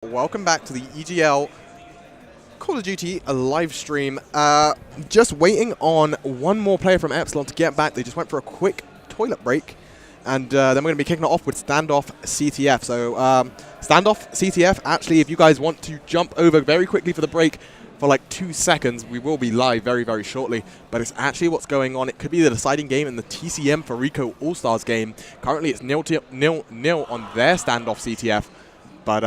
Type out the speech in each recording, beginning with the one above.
Welcome back to the EGL Call of Duty live stream. Just waiting on one more player from Epsilon to get back. They just went for a quick toilet break. And then we're going to be kicking it off with Standoff CTF. So Standoff CTF, actually, if you guys want to jump over very quickly for the break for like 2 seconds, we will be live very, very shortly. But it's actually what's going on. It could be the deciding game in the TCM for Rico All-Stars game. Currently, it's 0-0 on their Standoff CTF. But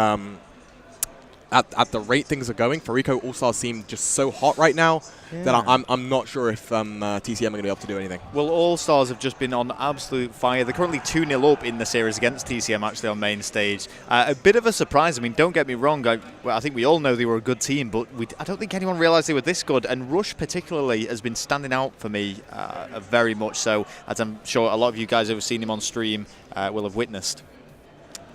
at the rate things are going, Rico All-Stars seem just so hot right now that I'm not sure if TCM are going to be able to do anything. Well, All-Stars have just been on absolute fire. They're currently 2-0 up in the series against TCM, actually, on main stage. A bit of a surprise. I mean, don't get me wrong. I think we all know they were a good team, but I don't think anyone realised they were this good. And Rush, particularly, has been standing out for me very much so, as I'm sure a lot of you guys who have seen him on stream will have witnessed.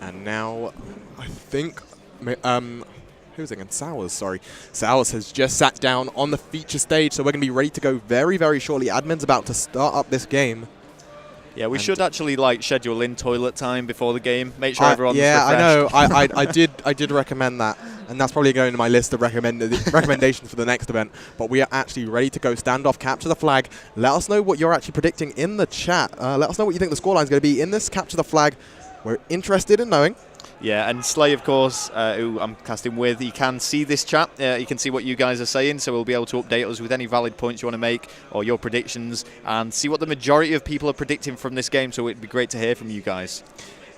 And now, I think... who was it again? Sowers, sorry. Sowers has just sat down on the feature stage, so we're going to be ready to go very, very shortly. Admin's about to start up this game. Yeah, we should actually schedule in toilet time before the game. Make sure everyone's refreshed. I know. I did recommend that, and that's probably going to my list of recommendations for the next event. But we are actually ready to go. Standoff, capture the flag. Let us know what you're actually predicting in the chat. Let us know what you think the scoreline is going to be in this capture the flag. We're interested in knowing. Yeah, and Slay, of course, who I'm casting with, he can see this chat. He can see what you guys are saying, so he'll be able to update us with any valid points you want to make or your predictions and see what the majority of people are predicting from this game, so it'd be great to hear from you guys.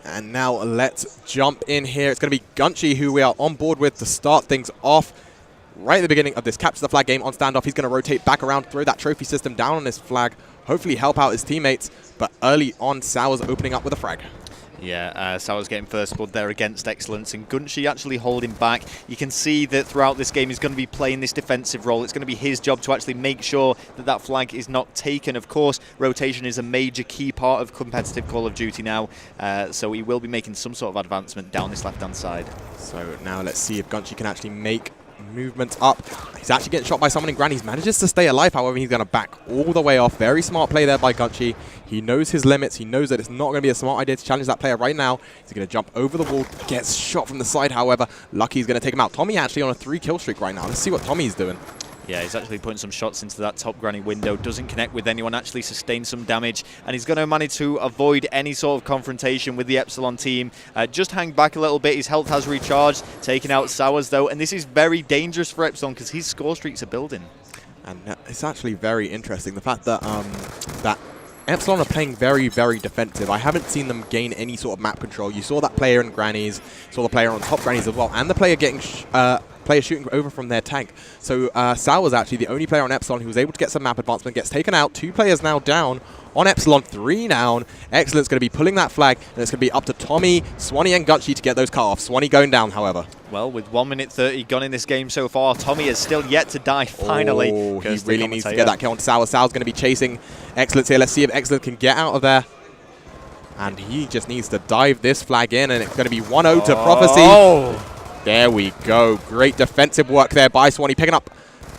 And now let's jump in here. It's going to be Gunchi who we are on board with to start things off. Right at the beginning of this capture the flag game on Standoff, he's going to rotate back around, throw that trophy system down on his flag, hopefully help out his teammates, but early on, Sowers opening up with a frag. Yeah, Sowers getting first blood there against Excellence, and Gunchi actually holding back. You can see that throughout this game he's going to be playing this defensive role. It's going to be his job to actually make sure that that flag is not taken. Of course, rotation is a major key part of competitive Call of Duty now, so he will be making some sort of advancement down this left-hand side. So now let's see if Gunchi can actually make movement up. He's actually getting shot by someone in Granny's. Manages to stay alive, however, he's going to back all the way off. Very smart play there by Gunchi. He knows his limits. He knows that it's not going to be a smart idea to challenge that player right now. He's going to jump over the wall, gets shot from the side, however. Lucky's going to take him out. Tommy actually on a 3-kill streak right now. Let's see what Tommy's doing. Yeah, he's actually putting some shots into that top granny window. Doesn't connect with anyone, actually sustains some damage. And he's going to manage to avoid any sort of confrontation with the Epsilon team. Just hang back a little bit. His health has recharged, taking out Sowers, though. And this is very dangerous for Epsilon because his score streaks are building. And it's actually very interesting. The fact that that Epsilon are playing very, very defensive. I haven't seen them gain any sort of map control. You saw that player in Grannies, saw the player on top Grannies as well, and the player getting player shooting over from their tank. So Sowers actually the only player on Epsilon who was able to get some map advancement, gets taken out. 2 players now down on Epsilon, 3 down. Excellent's going to be pulling that flag, and it's going to be up to Tommy, Swanee, and Gunchi to get those cut-offs. Swanee going down, however. Well, with 1 minute 30 gone in this game so far, Tommy has still yet to die, finally. Oh, he really needs to get that kill on Sowers. Sowers going to be chasing Excellence here. Let's see if Excellence can get out of there. And he just needs to dive this flag in, and it's going to be 1-0 to Prophecy. There we go. Great defensive work there by Swanee, picking up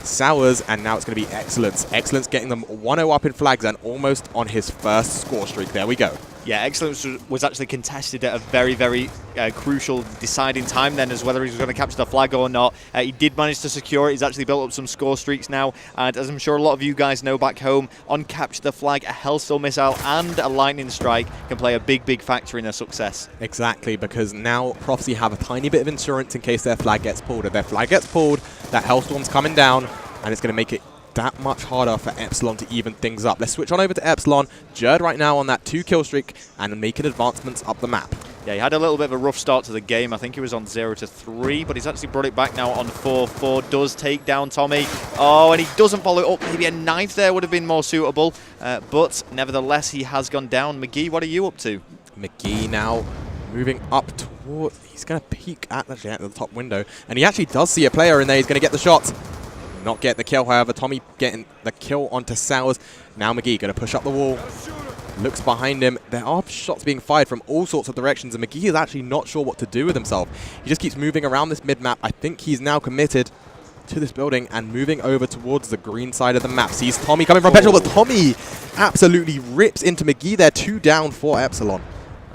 Sowers, and now it's going to be Excellence. Excellence getting them 1-0 up in flags and almost on his first score streak. There we go. Yeah, Excellence was actually contested at a very, very crucial deciding time then as whether he was going to capture the flag or not. He did manage to secure it. He's actually built up some score streaks now. And as I'm sure a lot of you guys know back home, on capture the flag, a Hellstorm missile and a lightning strike can play a big, big factor in their success. Exactly, because now Prophecy have a tiny bit of insurance in case their flag gets pulled. If their flag gets pulled, that Hellstorm's coming down, and it's going to make it that much harder for Epsilon to even things up. Let's switch on over to Epsilon. Jerd right now on that 2-kill streak and making advancements up the map. Yeah, he had a little bit of a rough start to the game. I think he was on 0-3, but he's actually brought it back now on 4. 4 does take down Tommy. Oh, and he doesn't follow it up. Maybe a knife there would have been more suitable. But nevertheless, he has gone down. McGee, what are you up to? McGee now moving up toward... He's going to peek at the top window. And he actually does see a player in there. He's going to get the shot. Not get the kill, however. Tommy getting the kill onto Sowers. Now McGee going to push up the wall. Looks behind him. There are shots being fired from all sorts of directions, and McGee is actually not sure what to do with himself. He just keeps moving around this mid-map. I think he's now committed to this building and moving over towards the green side of the map. Sees Tommy coming from Petrol, but Tommy absolutely rips into McGee there. 2 down for Epsilon.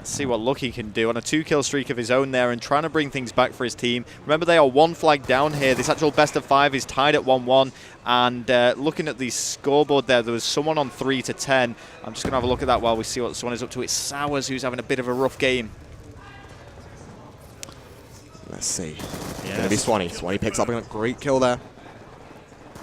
Let's see what Lucky can do on a 2-kill streak of his own there and trying to bring things back for his team. Remember, they are 1 flag down here. This actual best of 5 is tied at 1-1. And looking at the scoreboard there was someone on 3-10. I'm just going to have a look at that while we see what Swan is up to. It's Sowers who's having a bit of a rough game. Let's see. It's going to be Swanee. Swanee picks up a great kill there.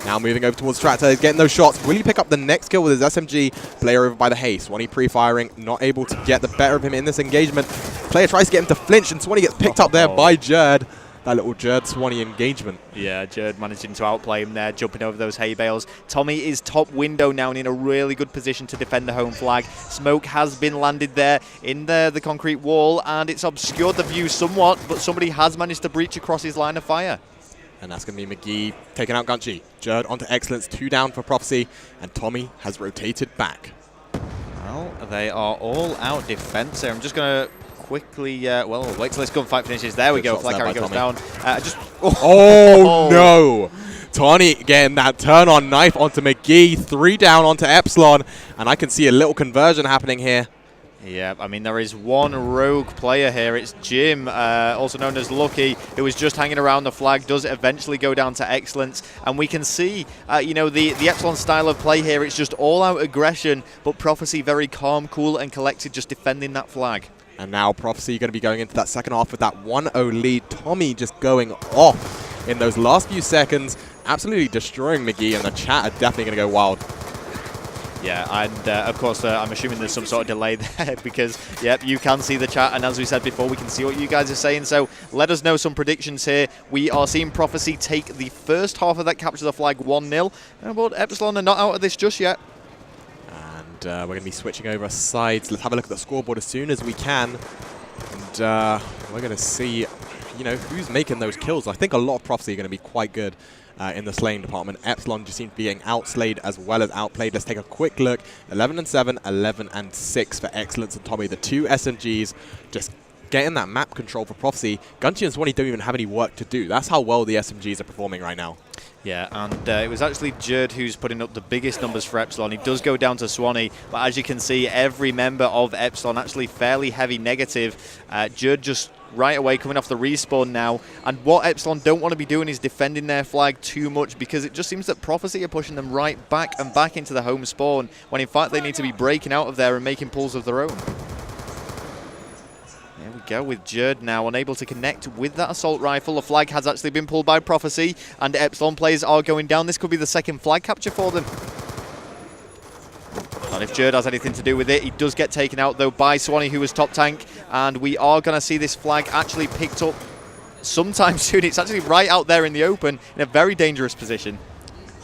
Now moving over towards Tractor, he's getting those shots. Will he pick up the next kill with his SMG? Player over by the hay. Swanee pre-firing, not able to get the better of him in this engagement. Player tries to get him to flinch, and Swanee gets picked up there by Jerd. That little Jerd-Swanee engagement. Yeah, Jerd managing to outplay him there, jumping over those hay bales. Tommy is top window now and in a really good position to defend the home flag. Smoke has been landed there in the concrete wall, and it's obscured the view somewhat, but somebody has managed to breach across his line of fire. And that's going to be McGee taking out Gunchi. Jerd onto Excellence, 2 down for Prophecy, and Tommy has rotated back. Well, they are all out defense there. I'm just going to quickly, well, wait till this gunfight finishes. There we go. Flag carry goes down. Oh, no. Tawny getting that turn on knife onto McGee. 3 down onto Epsilon. And I can see a little conversion happening here. Yeah, I mean, there is one rogue player here. It's Jim, also known as Lucky, who was just hanging around the flag, does eventually go down to Excellence. And we can see, you know, the Epsilon style of play here. It's just all-out aggression, but Prophecy very calm, cool, and collected, just defending that flag. And now Prophecy going to be going into that second half with that 1-0 lead. Tommy just going off in those last few seconds, absolutely destroying McGee, and the chat are definitely going to go wild. Yeah, and of course, I'm assuming there's some sort of delay there because, yep, you can see the chat, and as we said before, we can see what you guys are saying, so let us know some predictions here. We are seeing Prophecy take the first half of that capture the flag 1-0, but Epsilon are not out of this just yet. And we're going to be switching over sides. Let's have a look at the scoreboard as soon as we can. And we're going to see, you know, who's making those kills. I think a lot of Prophecy are going to be quite good in the slaying department. Epsilon just seems to be getting outslayed as well as outplayed. Let's take a quick look. 11-7, 11-6 for Excellence and Tommy. The 2 SMGs just getting that map control for Prophecy. Gunchi and Swanee don't even have any work to do. That's how well the SMGs are performing right now. Yeah, and it was actually Jerd who's putting up the biggest numbers for Epsilon. He does go down to Swanee, but as you can see, every member of Epsilon actually fairly heavy negative. Jerd just right away coming off the respawn now, and what Epsilon don't want to be doing is defending their flag too much, because it just seems that Prophecy are pushing them right back and back into the home spawn, when in fact they need to be breaking out of there and making pulls of their own. There we go with Jerd now unable to connect with that assault rifle. The flag has actually been pulled by Prophecy, and Epsilon players are going down. This could be the second flag capture for them. Not if Jerd has anything to do with it. He does get taken out, though, by Swanee, who was top tank. And we are going to see this flag actually picked up sometime soon. It's actually right out there in the open in a very dangerous position.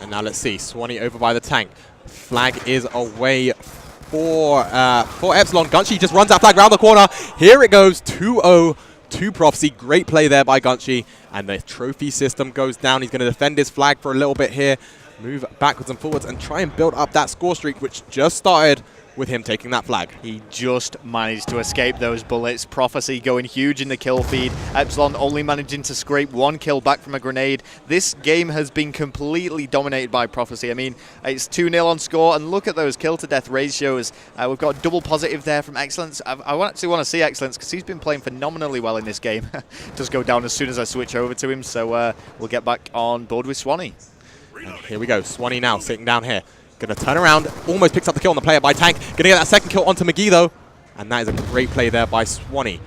And now let's see. Swanee over by the tank. Flag is away for Epsilon. Gunchi just runs that flag around the corner. Here it goes. 2-0 to Prophecy. Great play there by Gunchi. And the trophy system goes down. He's going to defend his flag for a little bit here. Move backwards and forwards and try and build up that score streak, which just started with him taking that flag. He just managed to escape those bullets. Prophecy going huge in the kill feed. Epsilon only managing to scrape 1 kill back from a grenade. This game has been completely dominated by Prophecy. I mean, it's 2-0 on score, and look at those kill-to-death ratios. We've got a double positive there from Excellence. I actually want to see Excellence because he's been playing phenomenally well in this game. Does go down as soon as I switch over to him, so we'll get back on board with Swanee. And here we go. Swanee now sitting down here. Going to turn around. Almost picks up the kill on the player by Tank. Going to get that second kill onto McGee, though. And that is a great play there by Swanee.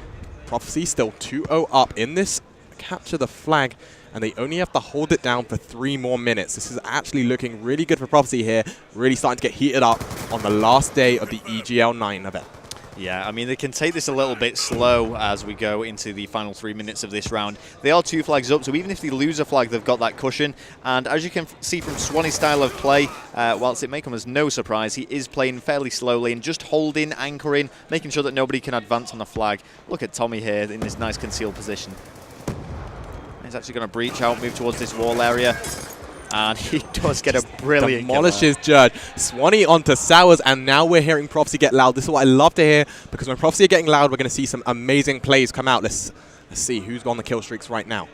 Prophecy still 2-0 up in this capture the flag. And they only have to hold it down for 3 more minutes. This is actually looking really good for Prophecy here. Really starting to get heated up on the last day of the EGL9 event. Yeah, I mean, they can take this a little bit slow as we go into the final 3 minutes of this round. They are 2 flags up, so even if they lose a flag, they've got that cushion. And as you can see from Swanee's style of play, whilst it may come as no surprise, he is playing fairly slowly and just holding, anchoring, making sure that nobody can advance on the flag. Look at Tommy here in this nice concealed position. He's actually going to breach out, move towards this wall area. And he does get a brilliant demolishes Judge. Swanee onto Sowers, and now we're hearing Prophecy get loud. This is what I love to hear, because when Prophecy are getting loud, we're going to see some amazing plays come out. Let's see who's got on the kill streaks right now.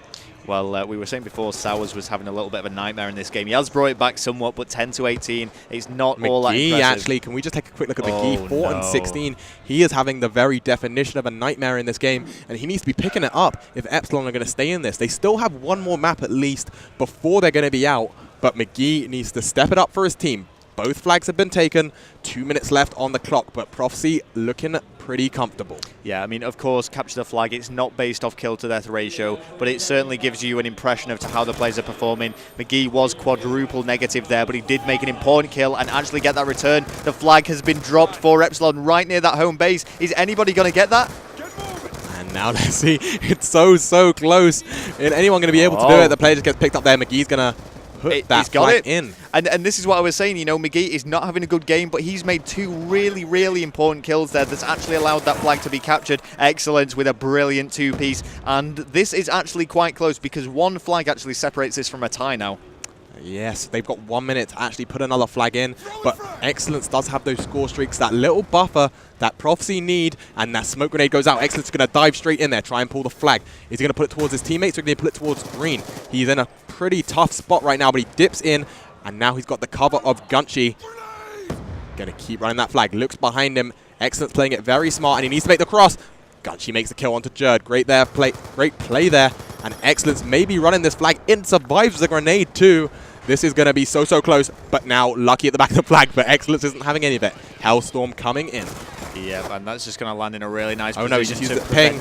Well, we were saying before, Sowers was having a little bit of a nightmare in this game. He has brought it back somewhat, but 10-18, it's not all that McGee, impressive. actually, can we just take a quick look at McGee? 4 and 16. He is having the very definition of a nightmare in this game, and he needs to be picking it up if Epsilon are going to stay in this. They still have one more map at least before they're going to be out, but McGee needs to step it up for his team. Both flags have been taken, 2 minutes left on the clock, but Prophecy looking pretty comfortable. Yeah, I mean, of course, capture the flag, it's not based off kill to death ratio, but it certainly gives you an impression of how the players are performing. McGee was quadruple negative there, but he did make an important kill and actually get that return. The flag has been dropped for Epsilon right near that home base. Is anybody going to get that? And now let's see, it's so close. Is anyone going to be able to do it? The player just gets picked up there. McGee's going to put that flag in. And this is what I was saying, you know, McGee is not having a good game, but he's made 2 really important kills there that's actually allowed that flag to be captured. Excellent with a brilliant 2-piece. And this is actually quite close because 1 flag actually separates this from a tie now. Yes, they've got 1 minute to actually put another flag in, but Excellence does have those score streaks, that little buffer that Prophecy need, and that smoke grenade goes out. Excellence is going to dive straight in there, try and pull the flag. Is he going to put it towards his teammates, or is he going to put it towards green? He's in a pretty tough spot right now, but he dips in, and now he's got the cover of Gunchi. Going to keep running that flag, looks behind him. Excellence playing it very smart, and he needs to make the cross. Gunchi makes the kill onto Jerd. Great play there, and Excellence may be running this flag in, survives the grenade too. This is going to be so close, but now Lucky at the back of the flag, but Excellence isn't having any of it. Hellstorm coming in. Yeah, and that's just going to land in a really nice position. Oh no, he just used the ping.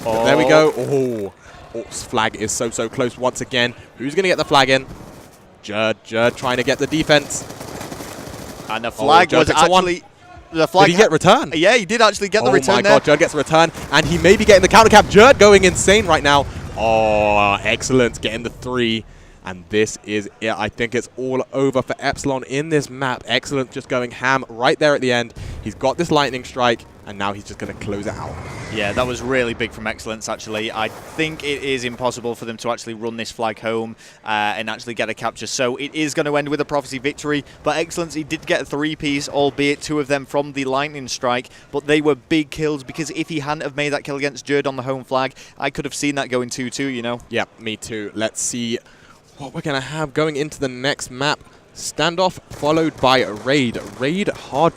There we go. Oh, Orc's flag is so close once again. Who's going to get the flag in? Jerd trying to get the defense. And the flag was actually... The flag did he get returned? Yeah, he did actually get the return there. Oh my god, Jerd gets a return, and he may be getting the counter cap. Jerd going insane right now. Oh, Excellence getting the 3. And this is it. I think it's all over for Epsilon in this map. Excellent, just going ham right there at the end. He's got this lightning strike, and now he's just going to close it out. Yeah, that was really big from Excellence, actually. I think it is impossible for them to actually run this flag home and actually get a capture. So it is going to end with a Prophecy victory. But Excellence, he did get a 3-piece, albeit 2 of them from the lightning strike. But they were big kills, because if he hadn't have made that kill against Jerd on the home flag, I could have seen that going 2-2, you know? Yeah, me too. Let's see what we're going to have going into the next map. Standoff followed by Raid. Raid hard.